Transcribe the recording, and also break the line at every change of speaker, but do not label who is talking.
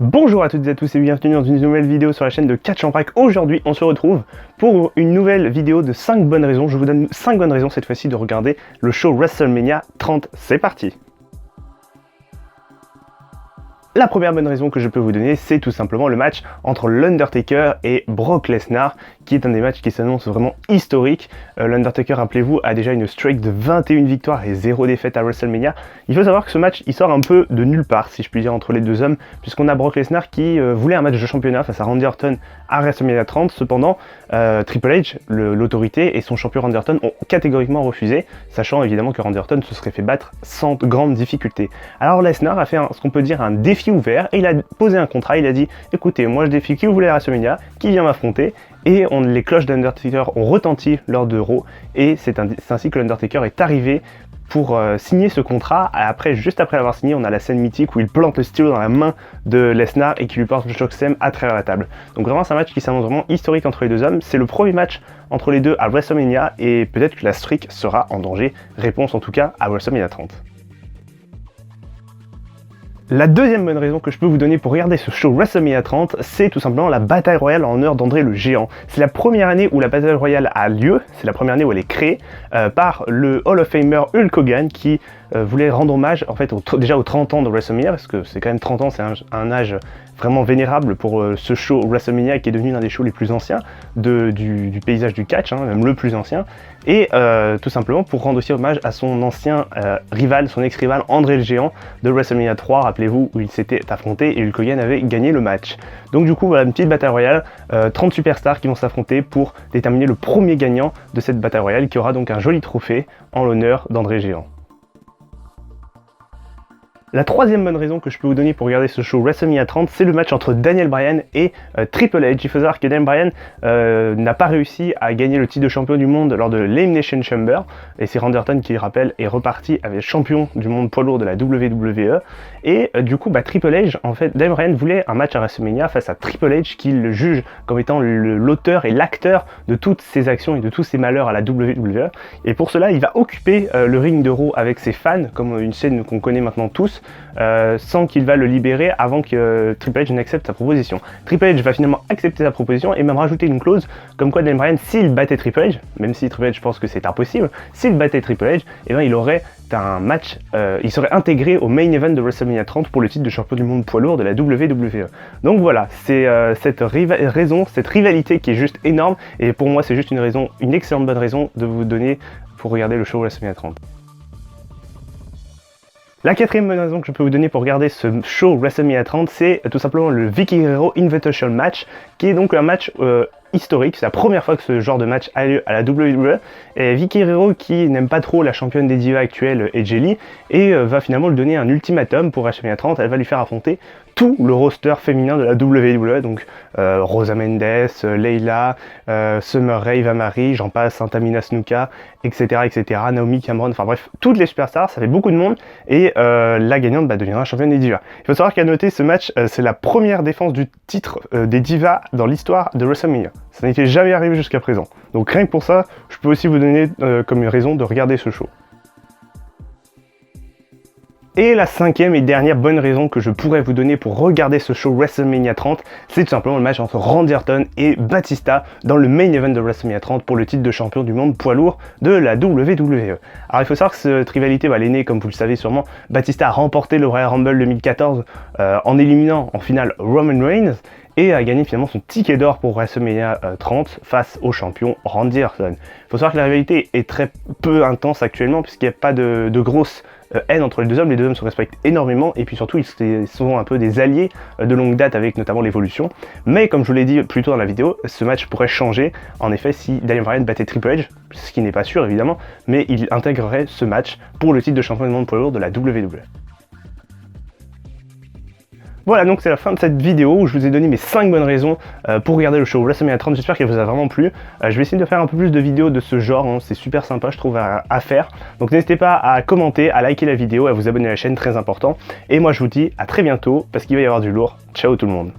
Bonjour à toutes et à tous et bienvenue dans une nouvelle vidéo sur la chaîne de Catch en Prac. Aujourd'hui, on se retrouve pour une nouvelle vidéo de 5 bonnes raisons. Je vous donne 5 bonnes raisons cette fois-ci de regarder le show WrestleMania 30. C'est parti! La première bonne raison que je peux vous donner, c'est tout simplement le match entre l'Undertaker et Brock Lesnar, qui est un des matchs qui s'annonce vraiment historique. L'Undertaker, rappelez-vous, a déjà une streak de 21 victoires et 0 défaites à WrestleMania. Il faut savoir que ce match, il sort un peu de nulle part, si je puis dire, entre les deux hommes, puisqu'on a Brock Lesnar qui voulait un match de championnat face à Randy Orton à WrestleMania 30. Cependant, Triple H, l'autorité, et son champion Randy Orton ont catégoriquement refusé, sachant évidemment que Randy Orton se serait fait battre sans grande difficulté. Alors Lesnar a fait ce qu'on peut dire un défi ouvert et il a posé un contrat. Il a dit écoutez, moi je défie qui vous voulez à WrestleMania, qui vient m'affronter, et les cloches d'Undertaker ont retenti lors de Raw, et c'est ainsi que l'Undertaker est arrivé pour signer ce contrat. Juste après l'avoir signé, on a la scène mythique où il plante le stylo dans la main de Lesnar et qui lui porte le chokeslam à travers la table. Donc vraiment c'est un match qui s'annonce vraiment historique entre les deux hommes. C'est le premier match entre les deux à WrestleMania et peut-être que la streak sera en danger. Réponse en tout cas à WrestleMania 30. La deuxième bonne raison que je peux vous donner pour regarder ce show WrestleMania 30, c'est tout simplement la bataille royale en l'honneur d'André le Géant. C'est la première année où la bataille royale a lieu, c'est la première année où elle est créée par le Hall of Famer Hulk Hogan qui voulait rendre hommage en fait déjà aux 30 ans de WrestleMania, parce que c'est quand même 30 ans, c'est un âge vraiment vénérable pour ce show WrestleMania qui est devenu l'un des shows les plus anciens du paysage du catch, même le plus ancien, et tout simplement pour rendre aussi hommage à son ancien rival, son ex-rival André le Géant de WrestleMania 3, rappelez-vous, où il s'était affronté et Hulk Hogan avait gagné le match. Donc du coup voilà une petite bataille royale, 30 superstars qui vont s'affronter pour déterminer le premier gagnant de cette bataille royale, qui aura donc un joli trophée en l'honneur d'André le Géant. La troisième bonne raison que je peux vous donner pour regarder ce show WrestleMania 30, c'est le match entre Daniel Bryan et Triple H. Il faut savoir que Daniel Bryan n'a pas réussi à gagner le titre de champion du monde lors de l'Elimination Chamber, et c'est Randy Orton qui, rappelle, est reparti avec champion du monde poids lourd de la WWE. Et du coup, Triple H, en fait, Daniel Bryan voulait un match à WrestleMania face à Triple H, qui le juge comme étant l'auteur et l'acteur de toutes ses actions et de tous ses malheurs à la WWE. Et pour cela, il va occuper le ring de Raw avec ses fans, comme une scène qu'on connaît maintenant tous, sans qu'il va le libérer avant que Triple H n'accepte sa proposition. Triple H va finalement accepter sa proposition et même rajouter une clause comme quoi Daniel Bryan, s'il battait Triple H, même si Triple H pense que c'est impossible, s'il battait Triple H, il aurait un match, il serait intégré au main event de WrestleMania 30 pour le titre de champion du monde poids lourd de la WWE. Donc voilà, c'est cette rivalité qui est juste énorme, et pour moi c'est juste une excellente bonne raison de vous donner pour regarder le show WrestleMania 30. La quatrième bonne raison que je peux vous donner pour regarder ce show WrestleMania 30, c'est tout simplement le Vicky Guerrero Invitational Match, qui est donc un match historique. C'est la première fois que ce genre de match a lieu à la WWE, et Vicky Guerrero, qui n'aime pas trop la championne des divas actuelle AJ Lee, et va finalement lui donner un ultimatum pour WrestleMania 30. Elle va lui faire affronter tout le roster féminin de la WWE, donc Rosa Mendes, Layla, Summer Rae, Eva Marie, j'en passe, Tamina Snuka, etc., Naomi Cameron, enfin bref, toutes les superstars, ça fait beaucoup de monde, et la gagnante deviendra championne des divas. Il faut savoir qu'à noter, ce match, c'est la première défense du titre des divas dans l'histoire de WrestleMania. Ça n'était jamais arrivé jusqu'à présent. Donc rien que pour ça, je peux aussi vous donner comme une raison de regarder ce show. Et la cinquième et dernière bonne raison que je pourrais vous donner pour regarder ce show WrestleMania 30, c'est tout simplement le match entre Randy Orton et Batista dans le main event de WrestleMania 30 pour le titre de champion du monde poids lourd de la WWE. Alors il faut savoir que cette rivalité, elle est née, comme vous le savez sûrement. Batista a remporté le Royal Rumble 2014 en éliminant en finale Roman Reigns, et a gagné finalement son ticket d'or pour WrestleMania 30 face au champion Randy Orton. Il faut savoir que la rivalité est très peu intense actuellement, puisqu'il n'y a pas de grosse haine entre les deux hommes se respectent énormément, et puis surtout ils sont un peu des alliés de longue date avec notamment l'Evolution. Mais comme je vous l'ai dit plus tôt dans la vidéo, ce match pourrait changer en effet si Daniel Bryan battait Triple H, ce qui n'est pas sûr évidemment, mais il intégrerait ce match pour le titre de champion du monde poids lourd de la WWE. Voilà, donc c'est la fin de cette vidéo où je vous ai donné mes 5 bonnes raisons pour regarder le show WrestleMania 30. J'espère qu'elle vous a vraiment plu. Je vais essayer de faire un peu plus de vidéos de ce genre, c'est super sympa je trouve à faire. Donc n'hésitez pas à commenter, à liker la vidéo, à vous abonner à la chaîne, très important. Et moi je vous dis à très bientôt parce qu'il va y avoir du lourd. Ciao tout le monde.